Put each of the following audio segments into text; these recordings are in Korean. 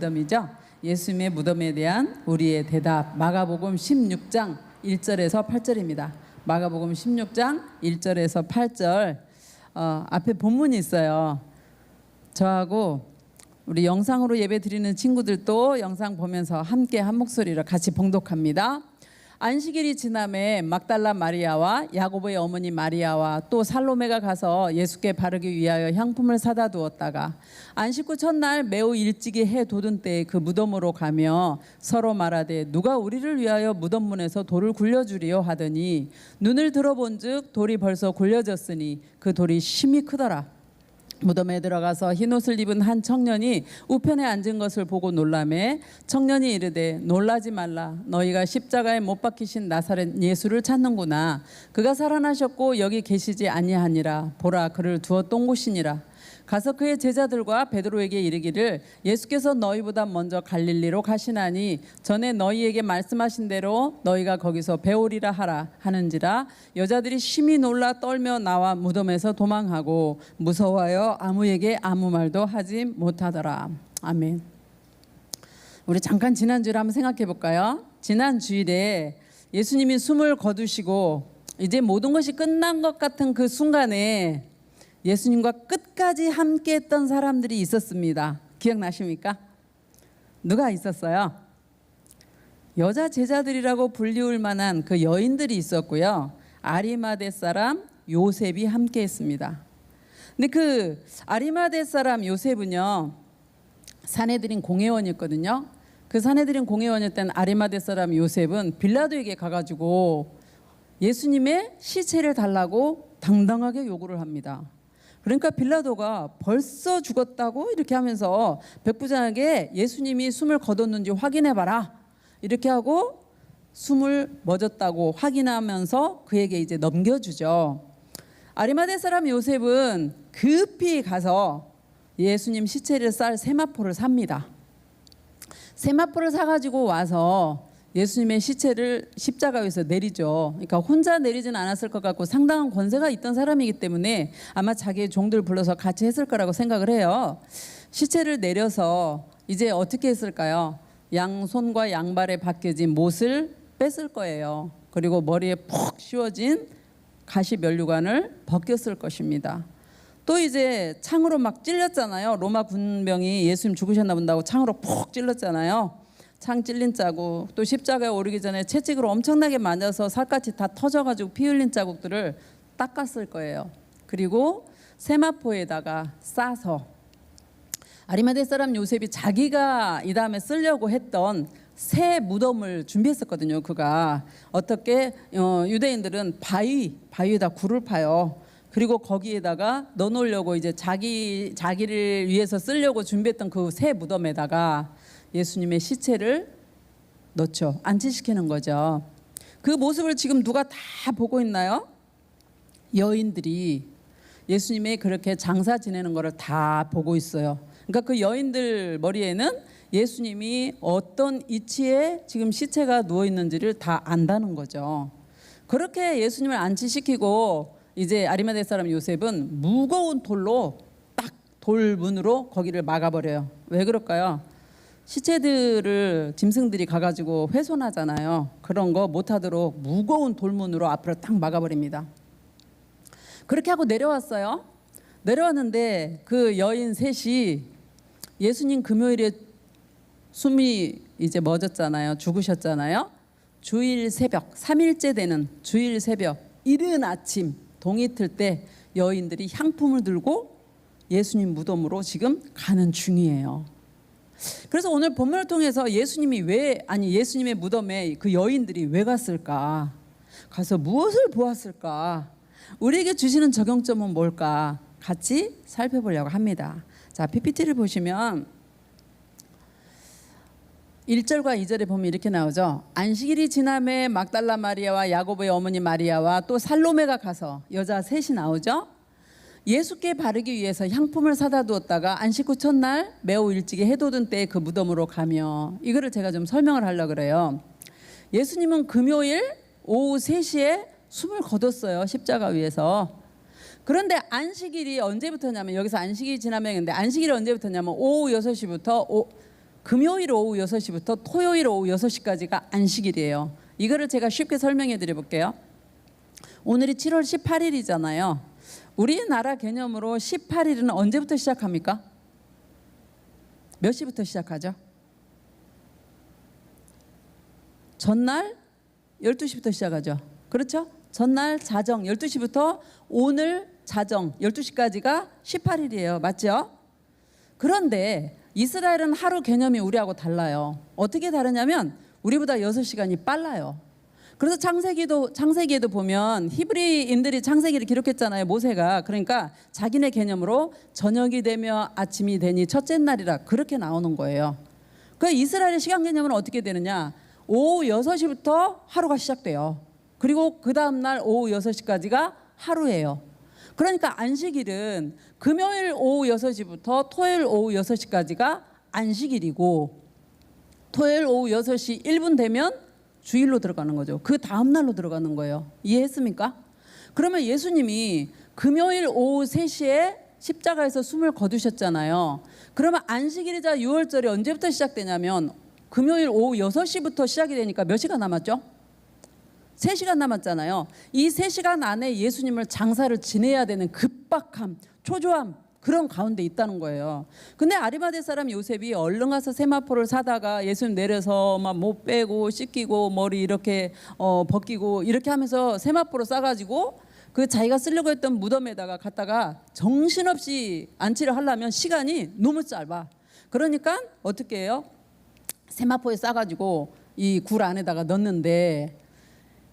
무덤이죠. 예수님의 무덤에 대한 우리의 대답, 마가복음 16장 1절에서 8절입니다. 마가복음 16장 1절에서 8절 앞에 본문이 있어요. 저하고 우리 영상으로 예배 드리는 친구들도 영상 보면서 함께 한 목소리로 같이 봉독합니다. 안식일이 지남에 막달라 마리아와 야고보의 어머니 마리아와 또 살로메가 가서 예수께 바르기 위하여 향품을 사다 두었다가 안식 후 첫날 매우 일찍이 해 돋은 때에 그 무덤으로 가며 서로 말하되 누가 우리를 위하여 무덤문에서 돌을 굴려주리요 하더니 눈을 들어본즉 돌이 벌써 굴려졌으니 그 돌이 심히 크더라. 무덤에 들어가서 흰옷을 입은 한 청년이 우편에 앉은 것을 보고 놀라매 청년이 이르되 놀라지 말라. 너희가 십자가에 못 박히신 나사렛 예수를 찾는구나. 그가 살아나셨고 여기 계시지 아니하니라. 보라 그를 두었던 곳이니라. 가서 그의 제자들과 베드로에게 이르기를 예수께서 너희보다 먼저 갈릴리로 가시나니 전에 너희에게 말씀하신 대로 너희가 거기서 배우리라 하라 하는지라. 여자들이 심히 놀라 떨며 나와 무덤에서 도망하고 무서워하여 아무에게 아무 말도 하지 못하더라. 아멘. 우리 잠깐 지난주를 한번 생각해 볼까요? 지난 주일에 예수님이 숨을 거두시고 이제 모든 것이 끝난 것 같은 그 순간에 예수님과 끝까지 함께 했던 사람들이 있었습니다. 기억나십니까? 누가 있었어요? 여자 제자들이라고 불리울 만한 그 여인들이 있었고요. 아리마대 사람 요셉이 함께 했습니다. 근데 그 아리마대 사람 요셉은요, 산헤드린 공회원이었거든요. 그 산헤드린 공회원이었던 아리마대 사람 요셉은 빌라도에게 가가지고 예수님의 시체를 달라고 당당하게 요구를 합니다. 그러니까 빌라도가 벌써 죽었다고 이렇게 하면서 백부장에게 예수님이 숨을 거뒀는지 확인해봐라 이렇게 하고 숨을 멎었다고 확인하면서 그에게 이제 넘겨주죠. 아리마대 사람 요셉은 급히 가서 예수님 시체를 쌀 세마포를 삽니다. 세마포를 사가지고 와서 예수님의 시체를 십자가 위에서 내리죠. 그러니까 혼자 내리진 않았을 것 같고 상당한 권세가 있던 사람이기 때문에 아마 자기의 종들 불러서 같이 했을 거라고 생각을 해요. 시체를 내려서 이제 어떻게 했을까요? 양손과 양발에 박혀진 못을 뺐을 거예요. 그리고 머리에 푹 씌워진 가시 면류관을 벗겼을 것입니다. 또 이제 창으로 막 찔렸잖아요. 로마 군병이 예수님 죽으셨나 본다고 창으로 푹 찔렀잖아요. 창 찔린 자국, 또 십자가에 오르기 전에 채찍으로 엄청나게 맞아서 살갗이 다 터져가지고 피 흘린 자국들을 닦았을 거예요. 그리고 세마포에다가 싸서 아리마대 사람 요셉이 자기가 이 다음에 쓰려고 했던 새 무덤을 준비했었거든요. 그가 어떻게 유대인들은 바위에다 굴을 파요. 그리고 거기에다가 넣어놓으려고 이제 자기를 위해서 쓰려고 준비했던 그 새 무덤에다가 예수님의 시체를 넣죠. 안치시키는 거죠. 그 모습을 지금 누가 다 보고 있나요? 여인들이 예수님의 그렇게 장사 지내는 거를 다 보고 있어요. 그러니까 그 여인들 머리에는 예수님이 어떤 위치에 지금 시체가 누워 있는지를 다 안다는 거죠. 그렇게 예수님을 안치시키고 이제 아리마대 사람 요셉은 무거운 돌로 딱 돌문으로 거기를 막아버려요. 왜 그럴까요? 시체들을 짐승들이 가가지고 훼손하잖아요. 그런 거 못하도록 무거운 돌문으로 앞으로 딱 막아버립니다. 그렇게 하고 내려왔어요. 내려왔는데 그 여인 셋이 예수님 금요일에 숨이 이제 멎었잖아요. 죽으셨잖아요. 주일 새벽 3일째 되는 주일 새벽 이른 아침 동이 틀 때 여인들이 향품을 들고 예수님 무덤으로 지금 가는 중이에요. 그래서 오늘 본문을 통해서 예수님의 무덤에 그 여인들이 왜 갔을까? 가서 무엇을 보았을까? 우리에게 주시는 적용점은 뭘까? 같이 살펴보려고 합니다. 자, PPT를 보시면 1절과 2절에 보면 이렇게 나오죠. 안식일이 지남에 막달라 마리아와 야고보의 어머니 마리아와 또 살로메가 가서 여자 셋이 나오죠. 예수께 바르기 위해서 향품을 사다 두었다가 안식 후 첫날 매우 일찍이 해 돋은 때에 그 무덤으로 가며, 이거를 제가 좀 설명을 하려고 그래요. 예수님은 금요일 오후 3시에 숨을 거뒀어요. 십자가 위에서. 그런데 안식일이 언제부터냐면, 여기서 안식일이 지나면, 근데 안식일이 언제부터냐면 오후 6시부터 금요일 오후 6시부터 토요일 오후 6시까지가 안식일이에요. 이거를 제가 쉽게 설명해 드려 볼게요. 오늘이 7월 18일이잖아요. 우리나라 개념으로 18일은 언제부터 시작합니까? 몇 시부터 시작하죠? 전날 12시부터 시작하죠. 그렇죠? 전날 자정 12시부터 오늘 자정 12시까지가 18일이에요. 맞죠? 그런데 이스라엘은 하루 개념이 우리하고 달라요. 어떻게 다르냐면 우리보다 6시간이 빨라요. 그래서 창세기에도 보면 히브리인들이 창세기를 기록했잖아요. 모세가. 그러니까 자기네 개념으로 저녁이 되며 아침이 되니 첫째 날이라 그렇게 나오는 거예요. 그 이스라엘의 시간 개념은 어떻게 되느냐? 오후 6시부터 하루가 시작돼요. 그리고 그 다음 날 오후 6시까지가 하루예요. 그러니까 안식일은 금요일 오후 6시부터 토요일 오후 6시까지가 안식일이고 토요일 오후 6시 1분 되면 주일로 들어가는 거죠. 그 다음 날로 들어가는 거예요. 이해했습니까? 그러면 예수님이 금요일 오후 3시에 십자가에서 숨을 거두셨잖아요. 그러면 안식일이자 유월절이 언제부터 시작되냐면 금요일 오후 6시부터 시작이 되니까 몇 시간 남았죠? 3시간 남았잖아요. 이 3시간 안에 예수님을 장사를 지내야 되는 급박함, 초조함 그런 가운데 있다는 거예요. 근데 아리마대 사람 요셉이 얼른 가서 세마포를 사다가 예수님 내려서 막 못 빼고 씻기고 머리 이렇게 벗기고 이렇게 하면서 세마포로 싸가지고 그 자기가 쓰려고 했던 무덤에다가 갖다가 정신없이 안치를 하려면 시간이 너무 짧아. 그러니까 어떻게 해요? 세마포에 싸가지고 이 굴 안에다가 넣는데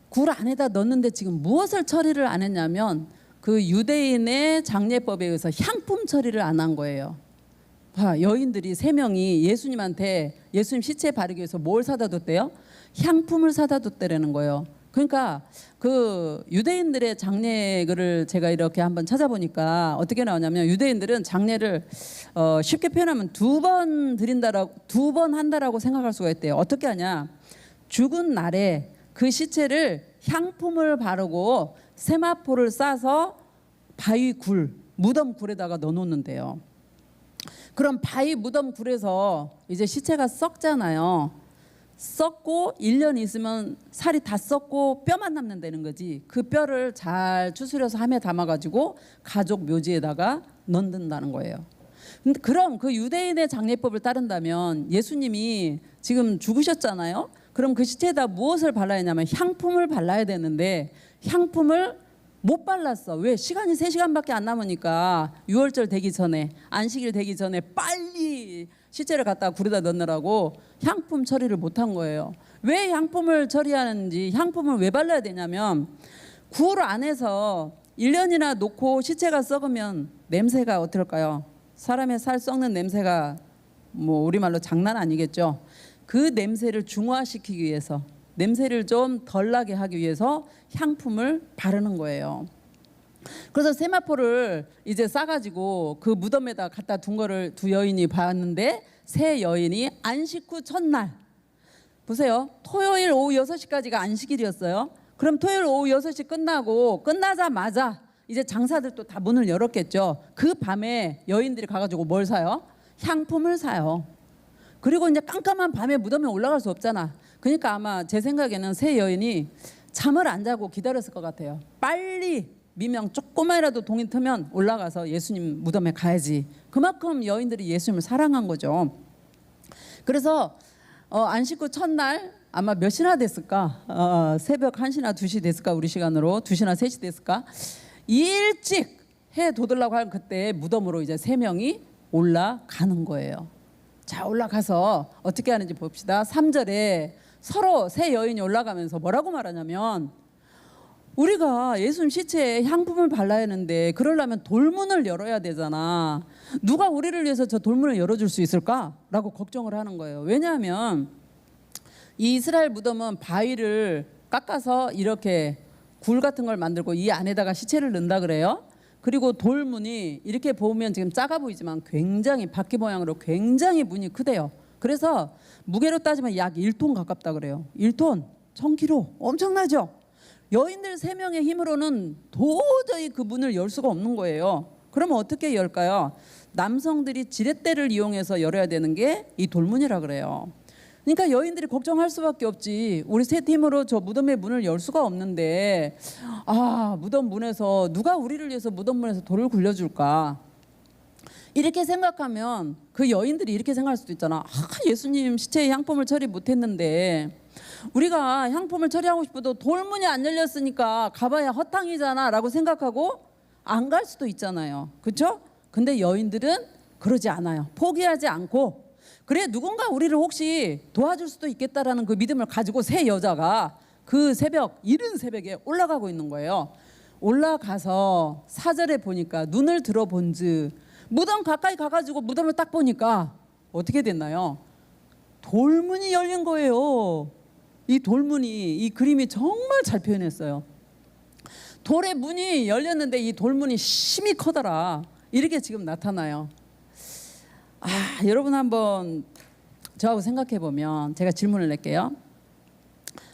굴 안에다 넣는데 지금 무엇을 처리를 안 했냐면 그 유대인의 장례법에 의해서 향품 처리를 안 한 거예요. 봐, 여인들이 3명이 예수님한테 예수님 시체 바르기 위해서 뭘 사다 뒀대요? 향품을 사다 뒀대라는 거예요. 그러니까 그 유대인들의 장례를 제가 이렇게 한번 찾아보니까 어떻게 나오냐면 유대인들은 장례를 쉽게 표현하면 2번 드린다라고 2번 한다라고 생각할 수가 있대요. 어떻게 하냐? 죽은 날에 그 시체를 향품을 바르고 세마포를 싸서 바위 굴, 무덤 굴에다가 넣어놓는데요. 그럼 바위 무덤 굴에서 이제 시체가 썩잖아요. 썩고 1년 있으면 살이 다 썩고 뼈만 남는다는 거지. 그 뼈를 잘 추스려서 함에 담아가지고 가족 묘지에다가 넣는다는 거예요. 근데 그럼 그 유대인의 장례법을 따른다면 예수님이 지금 죽으셨잖아요. 그럼 그 시체에다 무엇을 발라야 하냐면 향품을 발라야 되는데 향품을 못 발랐어. 왜? 시간이 3시간밖에 안 남으니까 유월절 되기 전에 안식일 되기 전에 빨리 시체를 갖다가 굴에다 넣느라고 향품 처리를 못한 거예요. 왜 향품을 처리하는지 향품을 왜 발라야 되냐면 굴 안에서 1년이나 놓고 시체가 썩으면 냄새가 어떨까요? 사람의 살 썩는 냄새가 뭐 우리말로 장난 아니겠죠. 그 냄새를 중화시키기 위해서 냄새를 좀 덜 나게 하기 위해서 향품을 바르는 거예요. 그래서 세마포를 이제 싸가지고 그 무덤에다 갖다 둔 거를 두 여인이 봤는데 세 여인이 안식 후 첫날 보세요. 토요일 오후 6시까지가 안식일이었어요. 그럼 토요일 오후 6시 끝나자마자 이제 장사들도 다 문을 열었겠죠. 그 밤에 여인들이 가가지고 뭘 사요? 향품을 사요. 그리고 이제 깜깜한 밤에 무덤에 올라갈 수 없잖아. 그러니까 아마 제 생각에는 세 여인이 잠을 안 자고 기다렸을 것 같아요. 빨리 미명 조금만이라도 동이 트면 올라가서 예수님 무덤에 가야지. 그만큼 여인들이 예수님을 사랑한 거죠. 그래서 안식 후 첫날 아마 몇 시나 됐을까? 새벽 1시나 2시 됐을까? 우리 시간으로 2시나 3시 됐을까? 일찍 해 돋으려고 할 그때 무덤으로 이제 3명이 올라가는 거예요. 자, 올라가서 어떻게 하는지 봅시다. 3절에 서로 세 여인이 올라가면서 뭐라고 말하냐면 우리가 예수님 시체에 향품을 발라야 하는데 그러려면 돌문을 열어야 되잖아. 누가 우리를 위해서 저 돌문을 열어줄 수 있을까? 라고 걱정을 하는 거예요. 왜냐하면 이 이스라엘 무덤은 바위를 깎아서 이렇게 굴 같은 걸 만들고 이 안에다가 시체를 넣는다 그래요. 그리고 돌문이 이렇게 보면 지금 작아 보이지만 굉장히 바퀴 모양으로 굉장히 문이 크대요. 그래서 무게로 따지면 약 1톤 가깝다 그래요. 1톤, 1000kg 엄청나죠? 여인들 3명의 힘으로는 도저히 그 문을 열 수가 없는 거예요. 그러면 어떻게 열까요? 남성들이 지렛대를 이용해서 열어야 되는 게 이 돌문이라 그래요. 그러니까 여인들이 걱정할 수밖에 없지. 우리 세 팀으로 저 무덤의 문을 열 수가 없는데 무덤 문에서 누가 우리를 위해서 무덤 문에서 돌을 굴려줄까? 이렇게 생각하면 그 여인들이 이렇게 생각할 수도 있잖아. 예수님 시체에 향품을 처리 못했는데 우리가 향품을 처리하고 싶어도 돌문이 안 열렸으니까 가봐야 허탕이잖아 라고 생각하고 안 갈 수도 있잖아요. 그렇죠? 근데 여인들은 그러지 않아요. 포기하지 않고 그래 누군가 우리를 혹시 도와줄 수도 있겠다라는 그 믿음을 가지고 세 여자가 그 새벽 이른 새벽에 올라가고 있는 거예요. 올라가서 4절에 보니까 눈을 들어본즉 무덤 가까이 가가지고 무덤을 딱 보니까 어떻게 됐나요? 돌문이 열린 거예요. 이 돌문이 이 그림이 정말 잘 표현했어요. 돌의 문이 열렸는데 이 돌문이 심히 커더라. 이렇게 지금 나타나요. 여러분 한번 저하고 생각해 보면 제가 질문을 낼게요.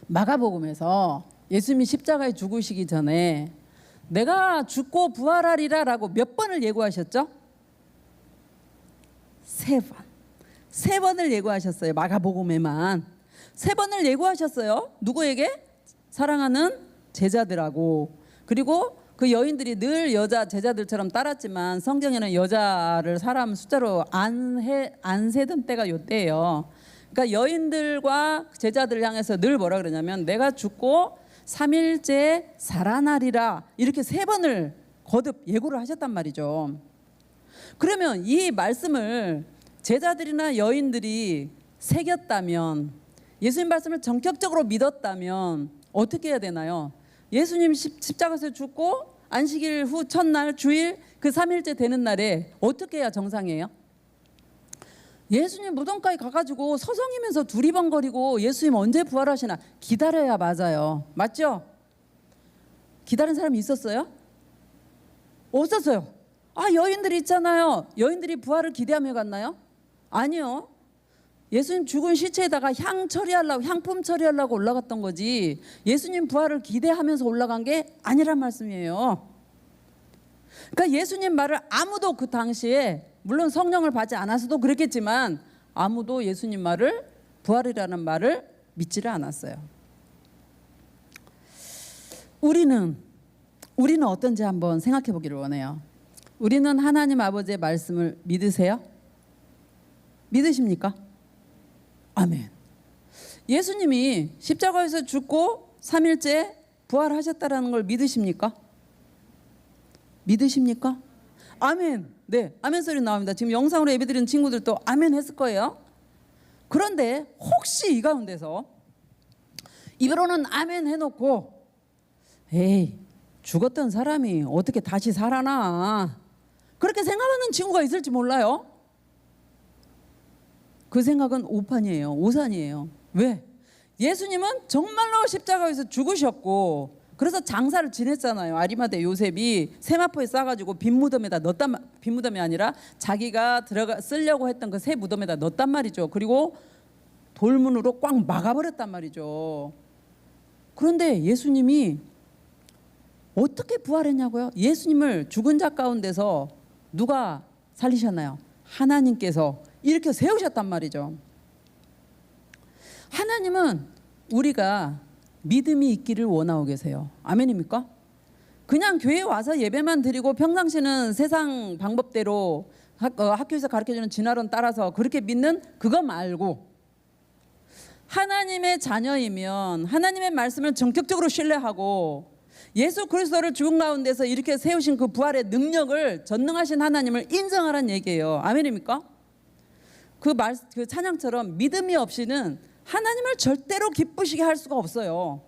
마가복음에서 예수님이 십자가에 죽으시기 전에 내가 죽고 부활하리라 라고 몇 번을 예고하셨죠? 3번. 3번을 예고하셨어요. 마가복음에만 3번을 예고하셨어요. 누구에게? 사랑하는 제자들하고. 그리고 그 여인들이 늘 여자 제자들처럼 따랐지만 성경에는 여자를 사람 숫자로 안 세던 때가 요때예요. 그러니까 여인들과 제자들을 향해서 늘 뭐라 그러냐면 내가 죽고 3일째 살아나리라 이렇게 3번을 거듭 예고를 하셨단 말이죠. 그러면 이 말씀을 제자들이나 여인들이 새겼다면 예수님 말씀을 전격적으로 믿었다면 어떻게 해야 되나요? 예수님 십자가에서 죽고 안식일 후 첫날 주일 그 3일째 되는 날에 어떻게 해야 정상이에요? 예수님 무덤가에 가가지고 서성이면서 두리번거리고 예수님 언제 부활하시나 기다려야 맞아요. 맞죠? 기다린 사람이 있었어요? 없었어요. 여인들이 있잖아요. 여인들이 부활을 기대하며 갔나요? 아니요. 예수님 죽은 시체에다가 향품 처리하려고 올라갔던 거지 예수님 부활을 기대하면서 올라간 게 아니란 말씀이에요. 그러니까 예수님 말을 아무도 그 당시에 물론 성령을 받지 않아서도 그랬겠지만 아무도 예수님 말을 부활이라는 말을 믿지를 않았어요. 우리는 어떤지 한번 생각해 보기를 원해요. 우리는 하나님 아버지의 말씀을 믿으세요? 믿으십니까? 아멘. 예수님이 십자가에서 죽고 3일째 부활하셨다라는 걸 믿으십니까? 믿으십니까? 아멘. 네, 아멘 소리 나옵니다. 지금 영상으로 예배드리는 친구들도 아멘 했을 거예요. 그런데 혹시 이 가운데서 입으로는 아멘 해놓고 에이 죽었던 사람이 어떻게 다시 살아나 그렇게 생각하는 친구가 있을지 몰라요. 그 생각은 오판이에요. 오산이에요. 왜? 예수님은 정말로 십자가에서 죽으셨고 그래서 장사를 지냈잖아요. 아리마대 요셉이 세마포에 싸가지고 빈 무덤이 아니라 자기가 쓰려고 했던 그 새 무덤에다 넣었단 말이죠. 그리고 돌문으로 꽉 막아버렸단 말이죠. 그런데 예수님이 어떻게 부활했냐고요? 예수님을 죽은 자 가운데서 누가 살리셨나요? 하나님께서 이렇게 세우셨단 말이죠. 하나님은 우리가 믿음이 있기를 원하고 계세요. 아멘입니까? 그냥 교회에 와서 예배만 드리고 평상시는 세상 방법대로 학교에서 가르쳐주는 진화론 따라서 그렇게 믿는 그거 말고 하나님의 자녀이면 하나님의 말씀을 전격적으로 신뢰하고 예수 그리스도를 죽은 가운데서 이렇게 세우신 그 부활의 능력을 전능하신 하나님을 인정하라는 얘기예요. 아멘입니까? 그 찬양처럼 믿음이 없이는 하나님을 절대로 기쁘시게 할 수가 없어요.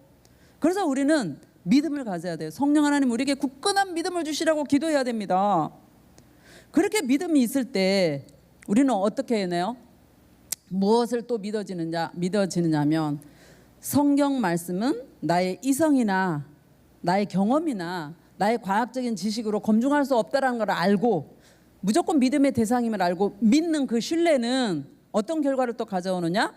그래서 우리는 믿음을 가져야 돼요. 성령 하나님 우리에게 굳건한 믿음을 주시라고 기도해야 됩니다. 그렇게 믿음이 있을 때 우리는 어떻게 해내요? 무엇을 또 믿어지느냐면 성경 말씀은 나의 이성이나 나의 경험이나 나의 과학적인 지식으로 검증할 수 없다는 걸 알고 무조건 믿음의 대상임을 알고 믿는 그 신뢰는 어떤 결과를 또 가져오느냐?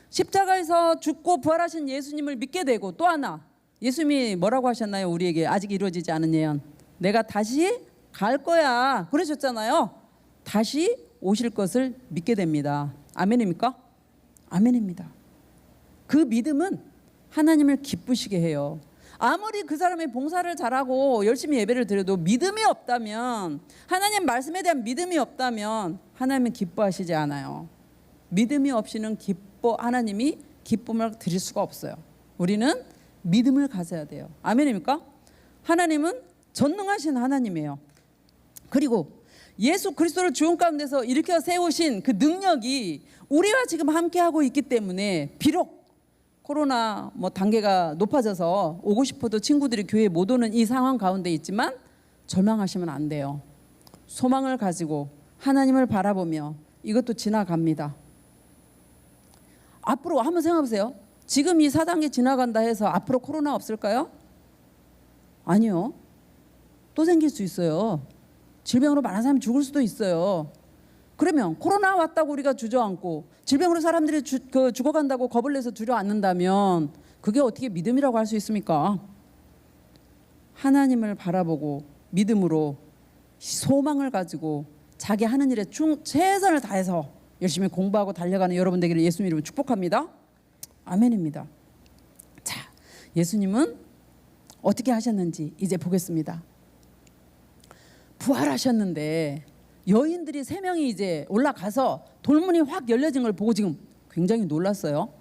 십자가에서 죽고 부활하신 예수님을 믿게 되고 또 하나 예수님이 뭐라고 하셨나요? 우리에게 아직 이루어지지 않은 예언 내가 다시 갈 거야 그러셨잖아요. 다시 오실 것을 믿게 됩니다. 아멘입니까? 아멘입니다. 그 믿음은 하나님을 기쁘시게 해요. 아무리 그 사람이 봉사를 잘하고 열심히 예배를 드려도 믿음이 없다면, 하나님 말씀에 대한 믿음이 없다면 하나님은 기뻐하시지 않아요. 믿음이 없이는 하나님이 기쁨을 드릴 수가 없어요. 우리는 믿음을 가져야 돼요. 아멘입니까? 하나님은 전능하신 하나님이에요. 그리고 예수 그리스도를 죽음 가운데서 일으켜 세우신 그 능력이 우리와 지금 함께하고 있기 때문에, 비록 코로나 단계가 높아져서 오고 싶어도 친구들이 교회에 못 오는 이 상황 가운데 있지만 절망하시면 안 돼요. 소망을 가지고 하나님을 바라보며 이것도 지나갑니다. 앞으로 한번 생각해 보세요. 지금 이 4단계 지나간다 해서 앞으로 코로나 없을까요? 아니요. 또 생길 수 있어요. 질병으로 많은 사람이 죽을 수도 있어요. 그러면 코로나 왔다고 우리가 주저앉고 질병으로 사람들이 죽어간다고 겁을 내서 주저앉는다면 그게 어떻게 믿음이라고 할 수 있습니까? 하나님을 바라보고 믿음으로 소망을 가지고 자기 하는 일에 최선을 다해서 열심히 공부하고 달려가는 여러분 되기를 예수님 이름으로 축복합니다. 아멘입니다. 자, 예수님은 어떻게 하셨는지 이제 보겠습니다. 부활하셨는데 여인들이 3명이 이제 올라가서 돌문이 확 열려진 걸 보고 지금 굉장히 놀랐어요.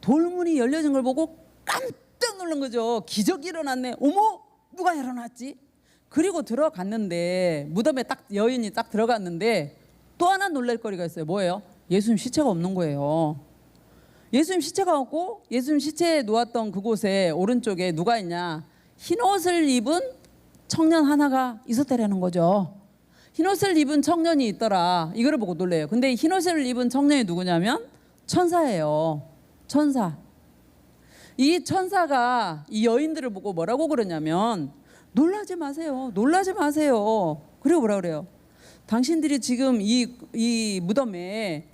돌문이 열려진 걸 보고 깜짝 놀란 거죠. 기적이 일어났네. 어머, 누가 일어났지? 그리고 들어갔는데, 무덤에 딱 여인이 딱 들어갔는데 또 하나 놀랄 거리가 있어요. 뭐예요? 예수님 시체가 없는 거예요. 예수님 시체가 없고, 예수님 시체에 놓았던 그곳에 오른쪽에 누가 있냐? 흰옷을 입은 청년 하나가 있었다라는 거죠. 흰옷을 입은 청년이 있더라. 이거를 보고 놀래요. 근데 흰옷을 입은 청년이 누구냐면 천사예요. 천사. 이 천사가 이 여인들을 보고 뭐라고 그러냐면, 놀라지 마세요. 놀라지 마세요. 그리고 뭐라 그래요? 당신들이 지금 이 무덤에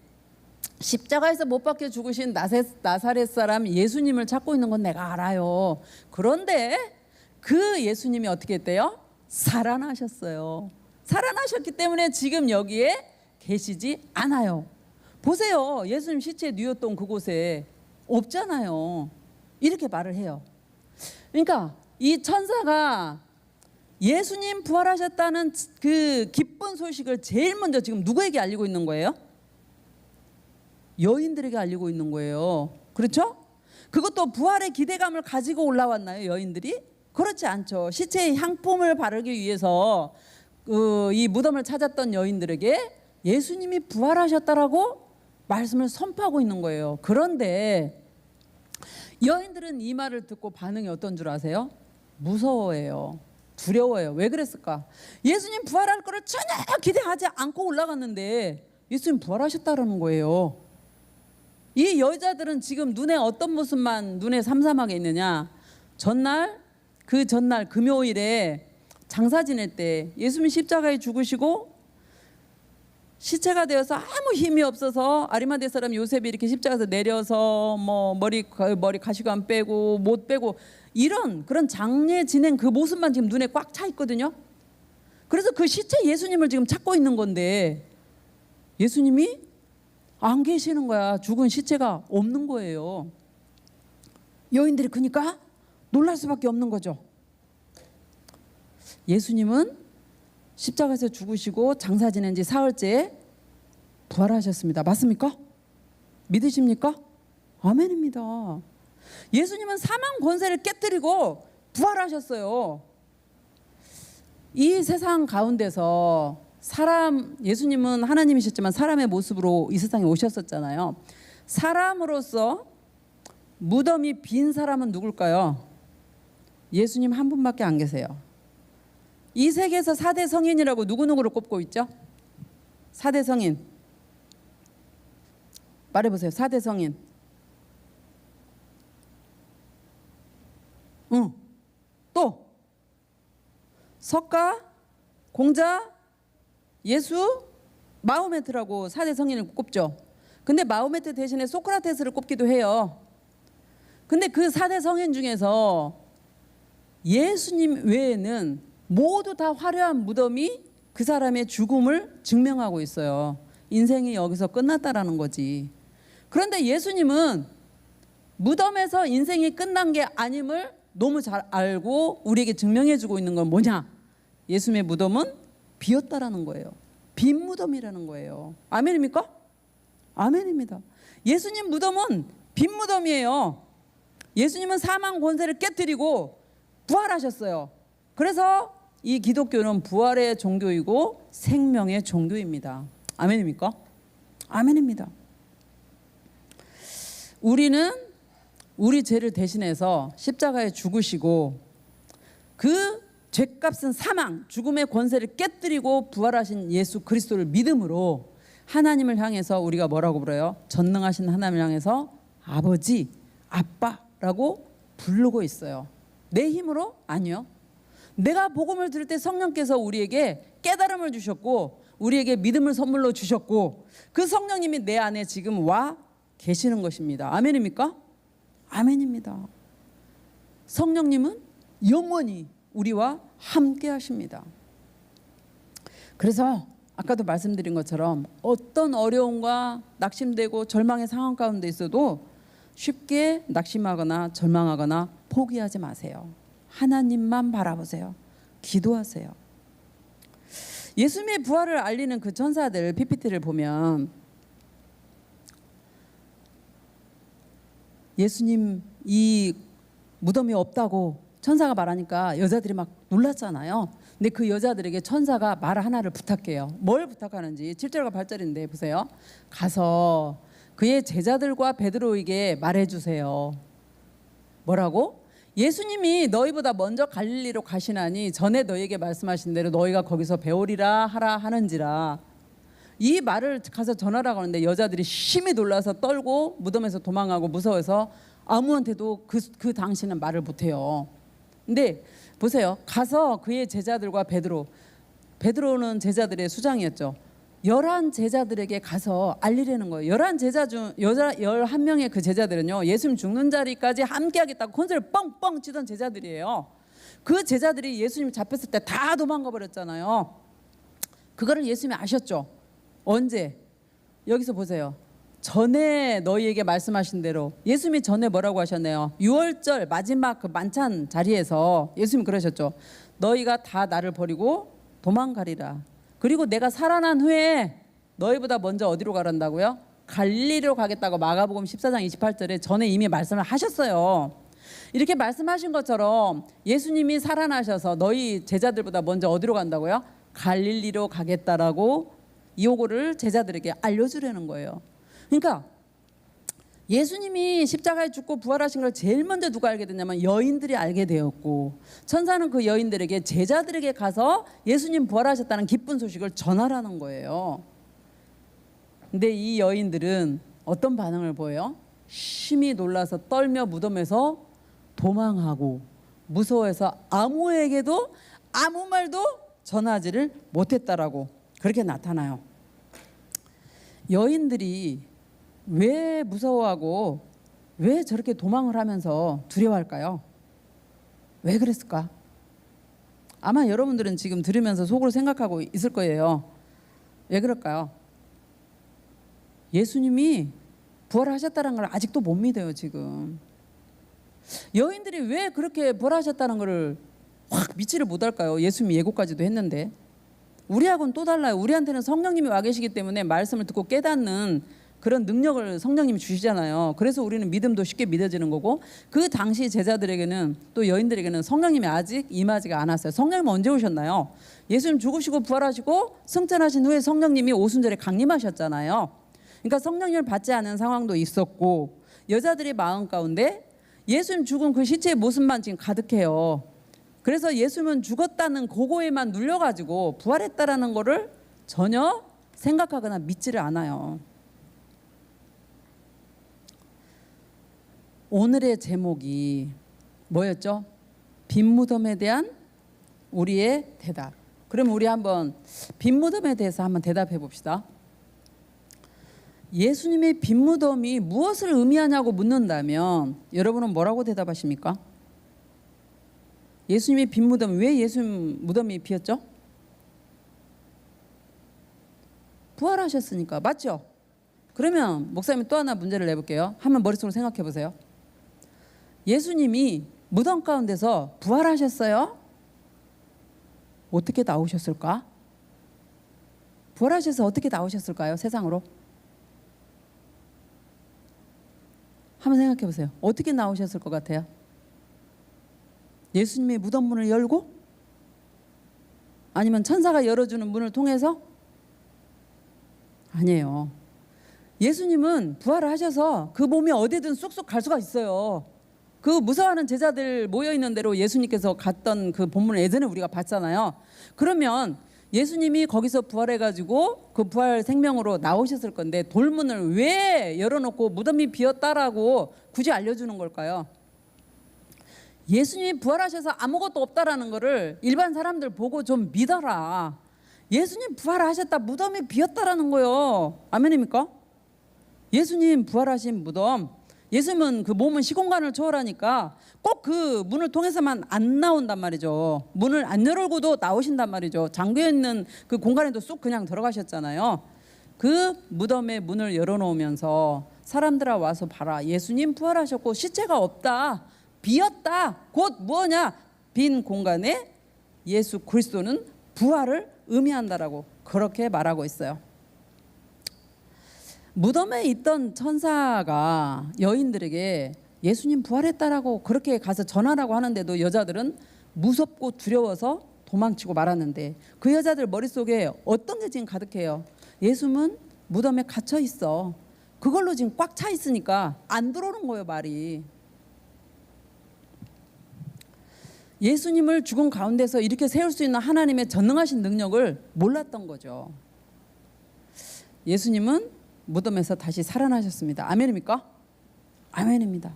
십자가에서 못 박혀 죽으신 나사렛 사람 예수님을 찾고 있는 건 내가 알아요. 그런데 그 예수님이 어떻게 했대요? 살아나셨어요. 살아나셨기 때문에 지금 여기에 계시지 않아요. 보세요. 예수님 시체 뉘었던 그곳에 없잖아요. 이렇게 말을 해요. 그러니까 이 천사가 예수님 부활하셨다는 그 기쁜 소식을 제일 먼저 지금 누구에게 알리고 있는 거예요? 여인들에게 알리고 있는 거예요. 그렇죠? 그것도 부활의 기대감을 가지고 올라왔나요, 여인들이? 그렇지 않죠. 시체의 향품을 바르기 위해서 이 무덤을 찾았던 여인들에게 예수님이 부활하셨다라고 말씀을 선포하고 있는 거예요. 그런데 여인들은 이 말을 듣고 반응이 어떤 줄 아세요? 무서워해요. 두려워요. 왜 그랬을까? 예수님 부활할 거를 전혀 기대하지 않고 올라갔는데 예수님 부활하셨다라는 거예요. 이 여자들은 지금 눈에 어떤 모습만 눈에 삼삼하게 있느냐? 그 전날 금요일에 장사 지낼 때 예수님 십자가에 죽으시고 시체가 되어서 아무 힘이 없어서 아리마대 사람 요셉이 이렇게 십자가에서 내려서 머리 가시관 빼고 못 빼고 이런 그런 장례 진행 그 모습만 지금 눈에 꽉 차 있거든요. 그래서 그 시체 예수님을 지금 찾고 있는 건데 예수님이 안 계시는 거야. 죽은 시체가 없는 거예요. 여인들이 그러니까 놀랄 수밖에 없는 거죠. 예수님은 십자가에서 죽으시고 장사 지낸 지 사흘째 부활하셨습니다. 맞습니까? 믿으십니까? 아멘입니다. 예수님은 사망 권세를 깨뜨리고 부활하셨어요. 이 세상 가운데서 예수님은 하나님이셨지만 사람의 모습으로 이 세상에 오셨었잖아요. 사람으로서 무덤이 빈 사람은 누굴까요? 예수님 한 분밖에 안 계세요. 이 세계에서 4대 성인이라고 누구누구를 꼽고 있죠? 4대 성인 말해보세요. 4대 성인. 또 석가, 공자, 예수, 마호메트라고 4대 성인을 꼽죠. 근데 마호메트 대신에 소크라테스를 꼽기도 해요. 근데 그 4대 성인 중에서 예수님 외에는 모두 다 화려한 무덤이 그 사람의 죽음을 증명하고 있어요. 인생이 여기서 끝났다라는 거지. 그런데 예수님은 무덤에서 인생이 끝난 게 아님을 너무 잘 알고 우리에게 증명해주고 있는 건 뭐냐? 예수님의 무덤은 비었다라는 거예요. 빈 무덤이라는 거예요. 아멘입니까? 아멘입니다. 예수님 무덤은 빈 무덤이에요. 예수님은 사망 권세를 깨뜨리고 부활하셨어요. 그래서 이 기독교는 부활의 종교이고 생명의 종교입니다. 아멘입니까? 아멘입니다. 우리는 우리 죄를 대신해서 십자가에 죽으시고 그 죄값은 사망, 죽음의 권세를 깨뜨리고 부활하신 예수 그리스도를 믿음으로 하나님을 향해서 우리가 뭐라고 불러요? 전능하신 하나님을 향해서 아버지, 아빠라고 부르고 있어요. 내 힘으로? 아니요. 내가 복음을 들을 때 성령께서 우리에게 깨달음을 주셨고 우리에게 믿음을 선물로 주셨고 그 성령님이 내 안에 지금 와 계시는 것입니다. 아멘입니까? 아멘입니다. 성령님은 영원히 우리와 함께 하십니다. 그래서 아까도 말씀드린 것처럼 어떤 어려움과 낙심되고 절망의 상황 가운데 있어도 쉽게 낙심하거나 절망하거나 포기하지 마세요. 하나님만 바라보세요. 기도하세요. 예수님의 부활을 알리는 그 천사들 PPT를 보면 예수님 이 무덤이 없다고 천사가 말하니까 여자들이 막 놀랐잖아요. 근데 그 여자들에게 천사가 말 하나를 부탁해요. 뭘 부탁하는지 7절과 8절인데 보세요. 가서 그의 제자들과 베드로에게 말해주세요. 뭐라고? 예수님이 너희보다 먼저 갈릴리로 가시나니 전에 너희에게 말씀하신 대로 너희가 거기서 배우리라 하라 하는지라. 이 말을 가서 전하라고 하는데 여자들이 심히 놀라서 떨고 무덤에서 도망가고 무서워서 아무한테도 그 당시는 말을 못해요. 근데 보세요. 가서 그의 제자들과 베드로는 제자들의 수장이었죠. 11 제자들에게 가서 알리려는 거예요. 11 제자 중 11명의 그 제자들은요, 예수님 죽는 자리까지 함께 하겠다고 컨셉을 뻥뻥 치던 제자들이에요. 그 제자들이 예수님 잡혔을 때 다 도망가 버렸잖아요. 그거를 예수님이 아셨죠. 언제? 여기서 보세요. 전에 너희에게 말씀하신 대로 예수님이 전에 뭐라고 하셨나요? 6월절 마지막 그 만찬 자리에서 예수님이 그러셨죠. 너희가 다 나를 버리고 도망가리라. 그리고 내가 살아난 후에 너희보다 먼저 어디로 가란다고요? 갈릴리로 가겠다고 마가복음 14장 28절에 전에 이미 말씀을 하셨어요. 이렇게 말씀하신 것처럼 예수님이 살아나셔서 너희 제자들보다 먼저 어디로 간다고요? 갈릴리로 가겠다라고 이 요구를 제자들에게 알려주려는 거예요. 그러니까 예수님이 십자가에 죽고 부활하신 걸 제일 먼저 누가 알게 됐냐면 여인들이 알게 되었고, 천사는 그 여인들에게 제자들에게 가서 예수님 부활하셨다는 기쁜 소식을 전하라는 거예요. 근데 이 여인들은 어떤 반응을 보여요? 심히 놀라서 떨며 무덤에서 도망하고 무서워해서 아무에게도 아무 말도 전하지를 못했다라고 그렇게 나타나요. 여인들이 왜 무서워하고 왜 저렇게 도망을 하면서 두려워할까요? 왜 그랬을까? 아마 여러분들은 지금 들으면서 속으로 생각하고 있을 거예요. 왜 그럴까요? 예수님이 부활하셨다는 걸 아직도 못 믿어요. 지금 여인들이 왜 그렇게 부활하셨다는 걸 확 믿지를 못할까요? 예수님이 예고까지도 했는데. 우리하고는 또 달라요. 우리한테는 성령님이 와 계시기 때문에 말씀을 듣고 깨닫는 그런 능력을 성령님이 주시잖아요. 그래서 우리는 믿음도 쉽게 믿어지는 거고, 그 당시 제자들에게는 또 여인들에게는 성령님이 아직 임하지가 않았어요. 성령님은 언제 오셨나요? 예수님 죽으시고 부활하시고 승천하신 후에 성령님이 오순절에 강림하셨잖아요. 그러니까 성령님을 받지 않은 상황도 있었고, 여자들의 마음 가운데 예수님 죽은 그 시체의 모습만 지금 가득해요. 그래서 예수님은 죽었다는 그거에만 눌려가지고 부활했다라는 거를 전혀 생각하거나 믿지를 않아요. 오늘의 제목이 뭐였죠? 빈 무덤에 대한 우리의 대답. 그럼 우리 한번 빈 무덤에 대해서 한번 대답해 봅시다. 예수님의 빈 무덤이 무엇을 의미하냐고 묻는다면 여러분은 뭐라고 대답하십니까? 예수님의 빈 무덤, 왜 예수님 무덤이 비었죠? 부활하셨으니까. 맞죠? 그러면 목사님이 또 하나 문제를 내볼게요. 한번 머릿속으로 생각해 보세요. 예수님이 무덤 가운데서 부활하셨어요? 어떻게 나오셨을까? 부활하셔서 어떻게 나오셨을까요? 세상으로. 한번 생각해 보세요. 어떻게 나오셨을 것 같아요? 예수님이 무덤 문을 열고? 아니면 천사가 열어주는 문을 통해서? 아니에요. 예수님은 부활을 하셔서 그 몸이 어디든 쑥쑥 갈 수가 있어요. 그 무서워하는 제자들 모여있는 대로 예수님께서 갔던 그 본문을 예전에 우리가 봤잖아요. 그러면 예수님이 거기서 부활해가지고 그 부활 생명으로 나오셨을 건데 돌문을 왜 열어놓고 무덤이 비었다라고 굳이 알려주는 걸까요? 예수님이 부활하셔서 아무것도 없다라는 거를 일반 사람들 보고 좀 믿어라. 예수님 부활하셨다, 무덤이 비었다라는 거요. 아멘입니까? 예수님 부활하신 무덤, 예수님은 그 몸은 시공간을 초월하니까 꼭 그 문을 통해서만 안 나온단 말이죠. 문을 안 열고도 나오신단 말이죠. 잠겨 있는 그 공간에도 쏙 그냥 들어가셨잖아요. 그 무덤의 문을 열어놓으면서 사람들아 와서 봐라. 예수님 부활하셨고 시체가 없다. 비었다. 곧 뭐냐? 빈 공간에 예수 그리스도는 부활을 의미한다라고 그렇게 말하고 있어요. 무덤에 있던 천사가 여인들에게 예수님 부활했다라고 그렇게 가서 전하라고 하는데도 여자들은 무섭고 두려워서 도망치고 말았는데 그 여자들 머릿속에 어떤 게 지금 가득해요? 예수님은 무덤에 갇혀 있어. 그걸로 지금 꽉 차 있으니까 안 들어오는 거예요, 말이. 예수님을 죽음 가운데서 이렇게 세울 수 있는 하나님의 전능하신 능력을 몰랐던 거죠. 예수님은 무덤에서 다시 살아나셨습니다. 아멘입니까? 아멘입니다.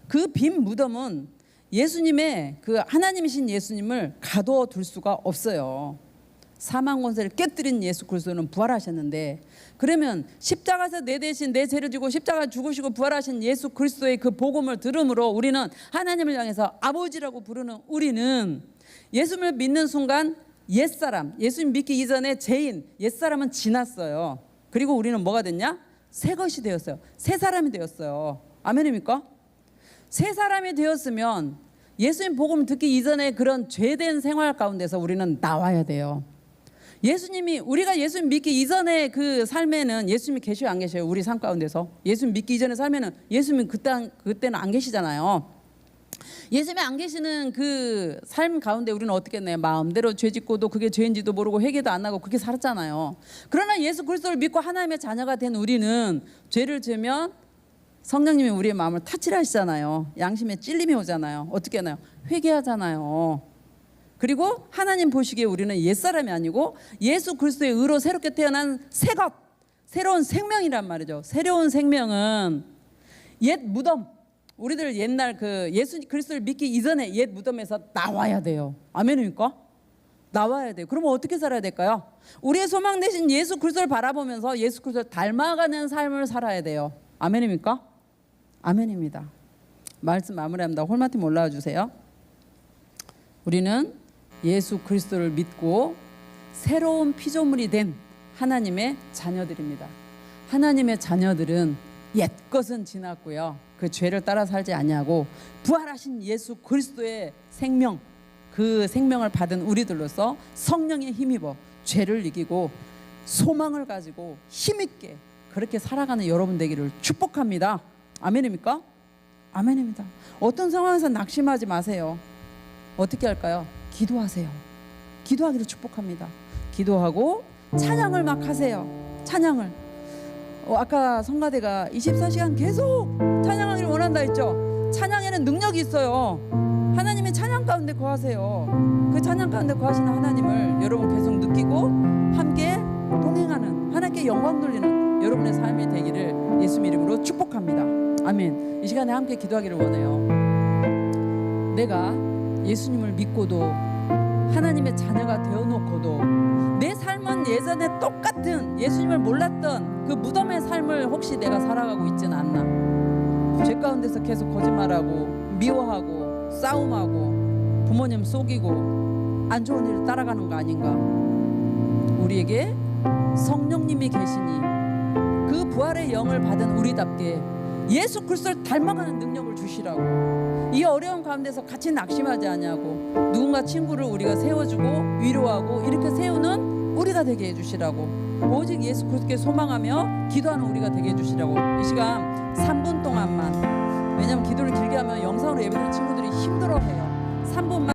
그 빈 무덤은 예수님의 그 하나님이신 예수님을 가둬 둘 수가 없어요. 사망 권세를 깨뜨린 예수 그리스도는 부활하셨는데, 그러면 십자가에서 내 대신 내 죄를 지고 십자가 죽으시고 부활하신 예수 그리스도의 그 복음을 들음으로 우리는 하나님을 향해서 아버지라고 부르는 우리는 예수님을 믿는 순간 옛사람, 예수님 믿기 이전에 죄인 옛사람은 지났어요. 그리고 우리는 뭐가 됐냐? 새 것이 되었어요. 새 사람이 되었어요. 아멘입니까? 새 사람이 되었으면 예수님 복음 듣기 이전에 그런 죄된 생활 가운데서 우리는 나와야 돼요. 예수님이, 우리가 예수님 믿기 이전에 그 삶에는 예수님이 계셔요, 안 계셔요? 우리 삶 가운데서 예수님 믿기 이전에 삶에는 예수님이 그때는 안 계시잖아요. 예수님이 안 계시는 그 삶 가운데 우리는 어떻게 했나요? 마음대로 죄 짓고도 그게 죄인지도 모르고 회개도 안 하고 그렇게 살았잖아요. 그러나 예수 그리스도를 믿고 하나님의 자녀가 된 우리는 죄를 지으면 성령님이 우리의 마음을 타치하시잖아요. 양심에 찔림이 오잖아요. 어떻게 하나요? 회개하잖아요. 그리고 하나님 보시기에 우리는 옛사람이 아니고 예수 그리스도의 의로 새롭게 태어난 새 것, 새로운 생명이란 말이죠. 새로운 생명은 옛 무덤, 우리들 옛날 그 예수 그리스도를 믿기 이전에 옛 무덤에서 나와야 돼요. 아멘입니까? 나와야 돼요. 그러면 어떻게 살아야 될까요? 우리의 소망 되신 예수 그리스도를 바라보면서 예수 그리스도를 닮아가는 삶을 살아야 돼요. 아멘입니까? 아멘입니다. 말씀 마무리합니다. 홀마팀 올라와 주세요. 우리는 예수 그리스도를 믿고 새로운 피조물이 된 하나님의 자녀들입니다. 하나님의 자녀들은 옛 것은 지났고요. 그 죄를 따라 살지 아니하고 부활하신 예수 그리스도의 생명, 그 생명을 받은 우리들로서 성령에 힘입어 죄를 이기고 소망을 가지고 힘있게 그렇게 살아가는 여러분 되기를 축복합니다. 아멘입니까? 아멘입니다. 어떤 상황에서 낙심하지 마세요. 어떻게 할까요? 기도하세요. 기도하기를 축복합니다. 기도하고 찬양을 막 하세요. 찬양을. 아까 성가대가 24시간 계속 찬양하기를 원한다 했죠. 찬양에는 능력이 있어요. 하나님의 찬양 가운데 거하세요. 그 찬양 가운데 거하시는 하나님을 여러분 계속 느끼고 함께 동행하는, 하나님께 영광 돌리는 여러분의 삶이 되기를 예수 이름으로 축복합니다. 아멘. 이 시간에 함께 기도하기를 원해요. 내가 예수님을 믿고도 하나님의 자녀가 되어놓고도 내 삶은 예전에 똑같은 예수님을 몰랐던 그 무덤의 삶을 혹시 내가 살아가고 있지는 않나? 죄 가운데서 계속 거짓말하고 미워하고 싸움하고 부모님 속이고 안 좋은 일을 따라가는 거 아닌가? 우리에게 성령님이 계시니 그 부활의 영을 받은 우리답게 예수 그리스도를 닮아가는 능력을 주시라고. 이 어려운 가운데서 같이 낙심하지 아니하고 누군가 친구를 우리가 세워주고 위로하고 이렇게 세우는 우리가 되게 해주시라고. 오직 예수 그리스도께 소망하며 기도하는 우리가 되게 해주시라고. 이 시간 3분 동안만, 왜냐하면 기도를 길게 하면 영상으로 예배드리는 친구들이 힘들어해요. 3분만